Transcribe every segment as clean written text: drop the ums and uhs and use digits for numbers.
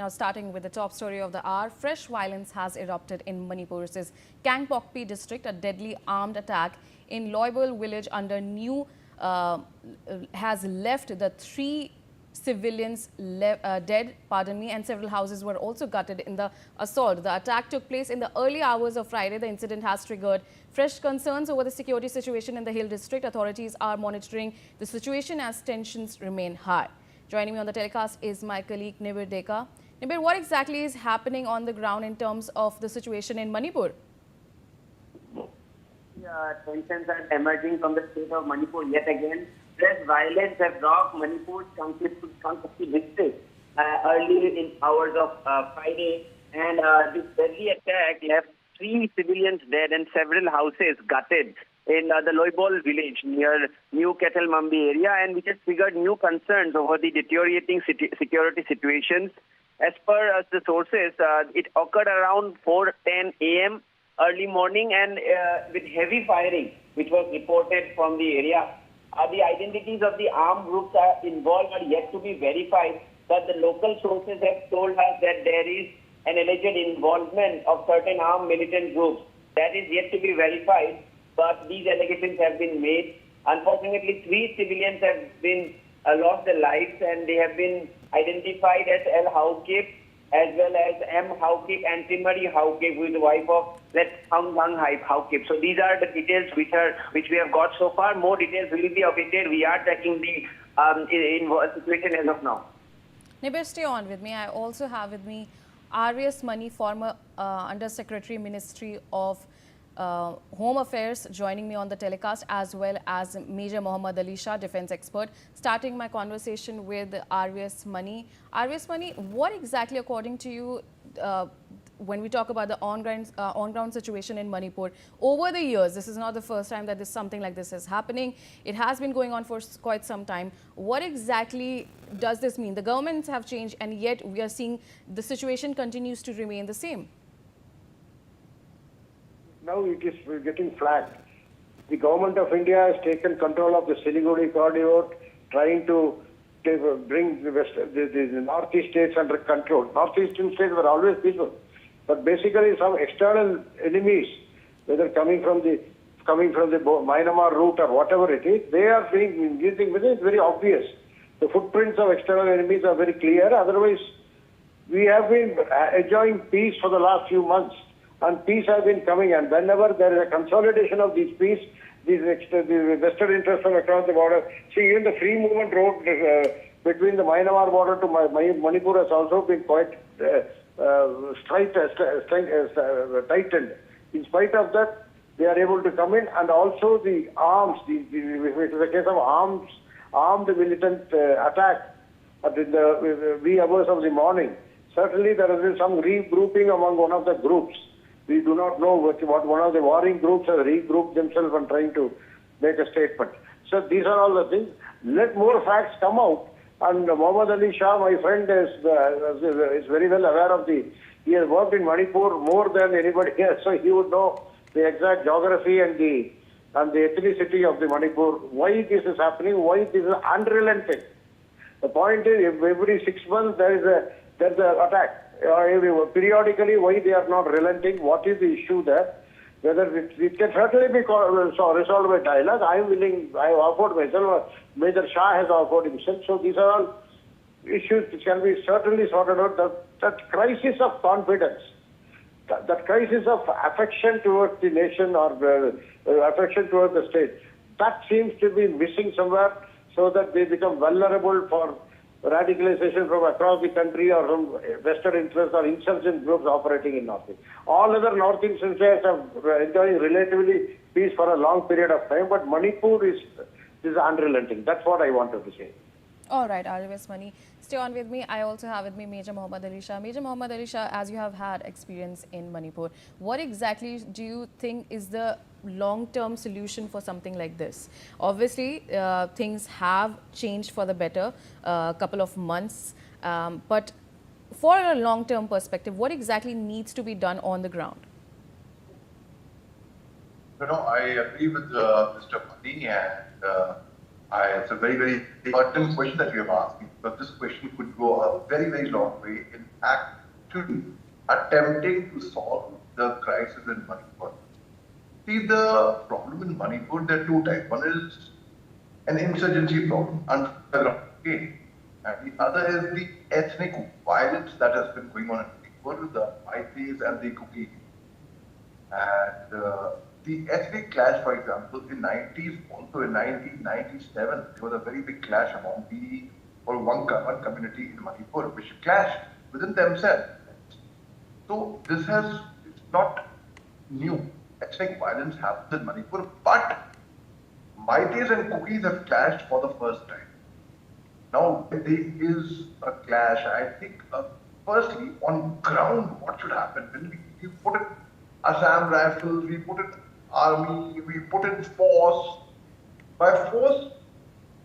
Now, starting with the top story of the hour, fresh violence has erupted in Manipur's Kangpokpi district. A deadly armed attack in Loibol village under New has left the 3 civilians dead, and several houses were also gutted in the assault. The attack took place in the early hours of Friday. The incident has triggered fresh concerns over the security situation in the Hill district. Authorities are monitoring the situation as tensions remain high. Joining me on the telecast is my colleague Nibir Deka. Nibir, what exactly is happening on the ground in terms of the situation in Manipur? Tensions are emerging from the state of Manipur yet again. Fresh violence has rocked Manipur's Kangpokpi district early in hours of Friday, and this deadly attack left 3 civilians dead and several houses gutted in the Loibol village near New Keithelmanbi area, and which has triggered new concerns over the deteriorating security situations. As per the sources, it occurred around 4:10 a.m. early morning, and with heavy firing, which was reported from the area. The identities of the armed groups involved are yet to be verified, but the local sources have told us that there is an alleged involvement of certain armed militant groups. That is yet to be verified, but these allegations have been made. Unfortunately, 3 civilians have been lost their lives, and they have been identified as L. Haukip, as well as M. Haukip and Timari Haukip, who is the wife of Hung Haukip. So these are the details which we have got so far. More details will be updated. We are tracking the situation as of now. Nibir, stay on with me. I also have with me Keithelmanbi, former Under Secretary, Ministry of Home Affairs, joining me on the telecast, as well as Major Mohammad Ali Shah, defense expert. Starting my conversation with Keithelmanbi. Keithelmanbi, what exactly, according to you, when we talk about the on-ground situation in Manipur, over the years, this is not the first time that something like this is happening. It has been going on for quite some time. What exactly does this mean? The governments have changed, and yet we are seeing the situation continues to remain the same. Now it is getting flagged. The government of India has taken control of the Siliguri corridor, trying to bring the northeast states under control. Northeastern states were always peaceful, but basically some external enemies, whether coming from the Myanmar route or whatever it is, they are being engaging with it. It's very obvious. The footprints of external enemies are very clear. Otherwise, we have been enjoying peace for the last few months. And peace has been coming, and whenever there is a consolidation of these peace, the vested interests from across the border. See, even the free movement road between the Myanmar border to Manipur has also been quite tightened. In spite of that, they are able to come in, and also the arms, it is a case of armed militant attack in the wee hours of the morning. Certainly there has been some regrouping among one of the groups. We do not know what one of the warring groups has regrouped themselves and trying to make a statement. So these are all the things. Let more facts come out. And Mohammad Ali Shah, my friend, is very well aware of he has worked in Manipur more than anybody else, so he would know the exact geography and the ethnicity of the Manipur, why this is happening, why this is unrelenting. The point is, every 6 months there's an attack. Periodically, why they are not relenting, what is the issue there, whether it can certainly be resolved by dialogue. I am willing, I have offered myself, Major Shah has offered himself, so these are all issues which can be certainly sorted out. That crisis of confidence, that crisis of affection towards the nation or affection towards the state, that seems to be missing somewhere, so that they become vulnerable for radicalization from across the country or from vested interests or insurgent groups operating in Northeast. All other Northeastern states have enjoying relatively peace for a long period of time, but Manipur is unrelenting. That's what I wanted to say. All right, Keithelmanbi, stay on with me. I also have with me Major Mohammad Ali Shah. Major Mohammad Ali Shah, as you have had experience in Manipur, what exactly do you think is the long-term solution for something like this? Obviously, things have changed for the better, a couple of months, but for a long-term perspective, what exactly needs to be done on the ground? I agree with Mr. Mani, and It's a very, very pertinent question that you have asked me, but this question could go a very, very long way in actually attempting to solve the crisis in Manipur. See, the problem in Manipur, there are two types. One is an insurgency problem, underground, okay? And the other is the ethnic violence that has been going on in Manipur, the Maitis and the Kuki. And the ethnic clash, for example, in 90s, also in 1997, there was a very big clash among the one community in Manipur, which clashed within themselves. So this it's not new. Ethnic violence happens in Manipur, but Maitis and Cookies have clashed for the first time. Now, there is a clash. I think, firstly, on ground, what should happen? When we put in Assam Rifles, we put in army, we put in force. By force,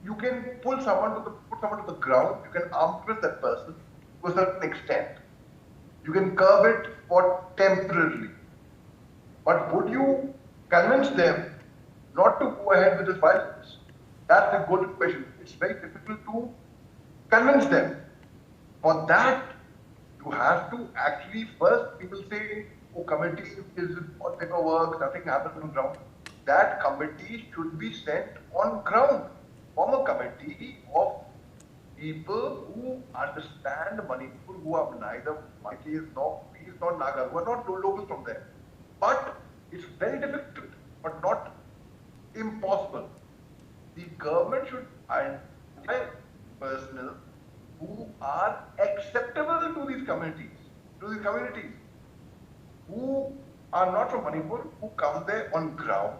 you can put someone to the ground. You can arm twist that person to a certain extent. You can curb it for temporarily. But would you convince them not to go ahead with this violence? That's the golden question. It's very difficult to convince them. For that, you have to actually first people say, oh, committee is on paperwork, nothing happens on ground. That committee should be sent on ground. Form a committee of people who understand Manipur, who are neither Maitis nor Peas nor Nagas, who are not locals from there. But it's very difficult, but not impossible. The government should identify personnel who are acceptable to these communities, who are not from Manipur, who come there on ground,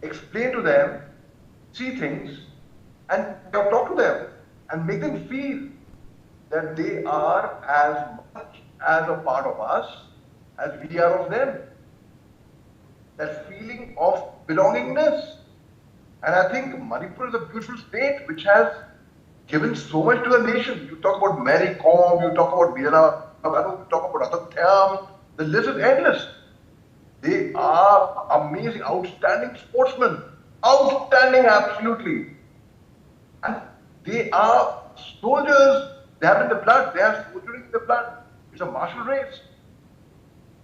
explain to them, see things, and talk to them and make them feel that they are as much as a part of us as we are of them. That feeling of belongingness. And I think Manipur is a beautiful state which has given so much to the nation. You talk about Mary Kom, you talk about Veera, you talk about Atathyam, the list is endless. They are amazing, outstanding sportsmen. Outstanding, absolutely. And they are soldiers. They have in the blood. They are soldiering in the blood. It's a martial race.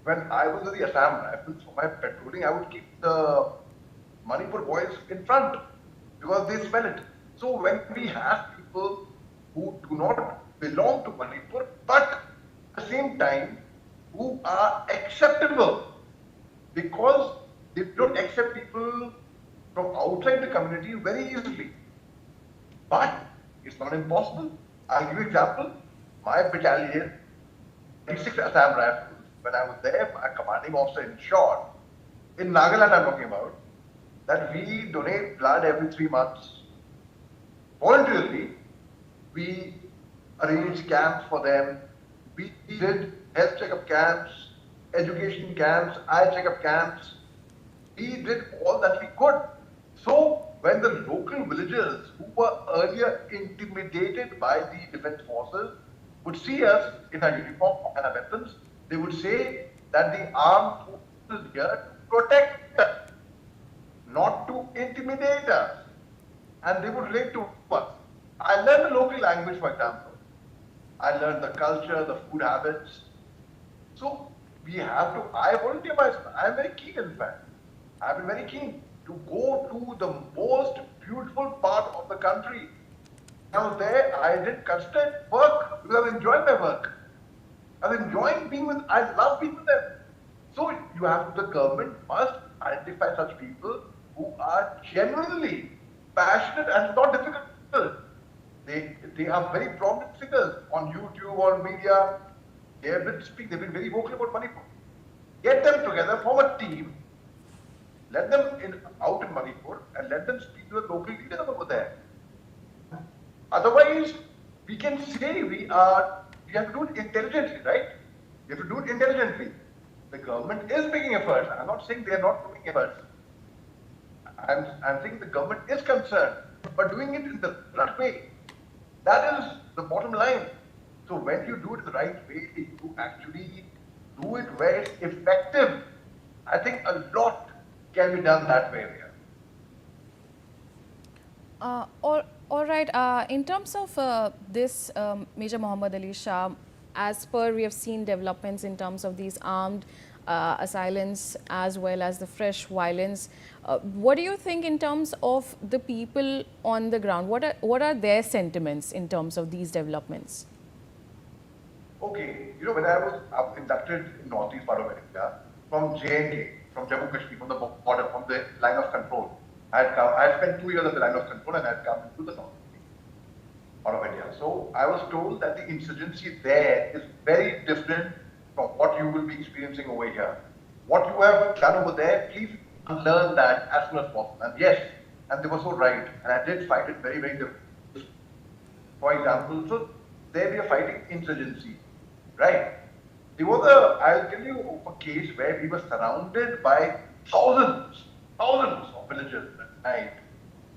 When I was with the Assam Rifles for my patrolling, I would keep the Manipur boys in front because they smell it. So when we have people who do not belong to Manipur, but at the same time who are acceptable, because they don't accept people from outside the community very easily. But it's not impossible. I'll give you an example. My battalion, 36 Assam Rifles, when I was there, my commanding officer ensured, in Nagaland I'm talking about, that we donate blood every 3 months. Voluntarily, we arranged camps for them. We did health checkup camps, education camps, eye checkup camps. We did all that we could. So when the local villagers who were earlier intimidated by the defense forces would see us in our uniform and our weapons, they would say that the armed forces are here to protect us, not to intimidate us. And they would relate to us. I learned the local language, for example. I learned the culture, the food habits. So we have to, I volunteer myself. I am very keen, in fact. I've been very keen to go to the most beautiful part of the country. I was there, I didn't consider work because I was enjoying my work. I was enjoying being with, I love being with them. So you have, the government must identify such people who are genuinely passionate and not difficult. They are very prominent figures on YouTube, on media. They've been very vocal about Manipur. Get them together, form a team, let them out in Manipur and let them speak to the local leaders over there. Otherwise, we can say we have to do it intelligently, right? We have to do it intelligently. The government is making efforts. I'm not saying they are not making efforts. I'm saying the government is concerned, but doing it in the right way. That is the bottom line. So when you do it the right way, you actually do it where it's effective. I think a lot can be done that way. All right. In terms of this, Major Muhammad Ali Shah, as per we have seen developments in terms of these armed assailants as well as the fresh violence. What do you think in terms of the people on the ground? What are their sentiments in terms of these developments? Okay, you know, when I was inducted in northeast part of India, from J&K, from Jammu Kashmir, from the border, from the line of control, I had spent 2 years at the line of control and I had come to the north part of India. So I was told that the insurgency there is very different from what you will be experiencing over here. What you have done over there, please learn that as soon as possible. And yes, and they were so right. And I did fight it very, very differently. For example, so there we are fighting insurgency, right? There was I'll tell you a case where we were surrounded by thousands of villagers at night.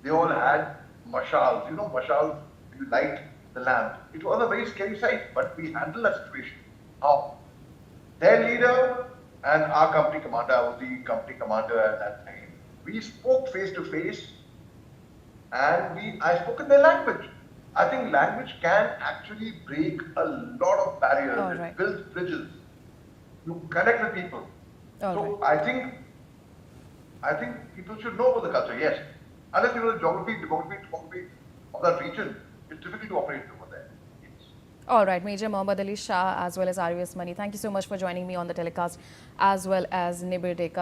They all had mashals, you know, mashals, you light the lamp. It was a very scary sight, but we handled that situation. How? Their leader and our company commander, I was the company commander at that time, we spoke face to face and I spoke in their language. I think language can actually break a lot of barriers. All It right. builds bridges. You connect with people. All So right. I think people should know about the culture, yes. Unless you know the geography of that region, it's difficult to operate over there. Yes. All right, Major Muhammad Ali Shah as well as RUS Money. Thank you so much for joining me on the telecast as well as Nibir Deka.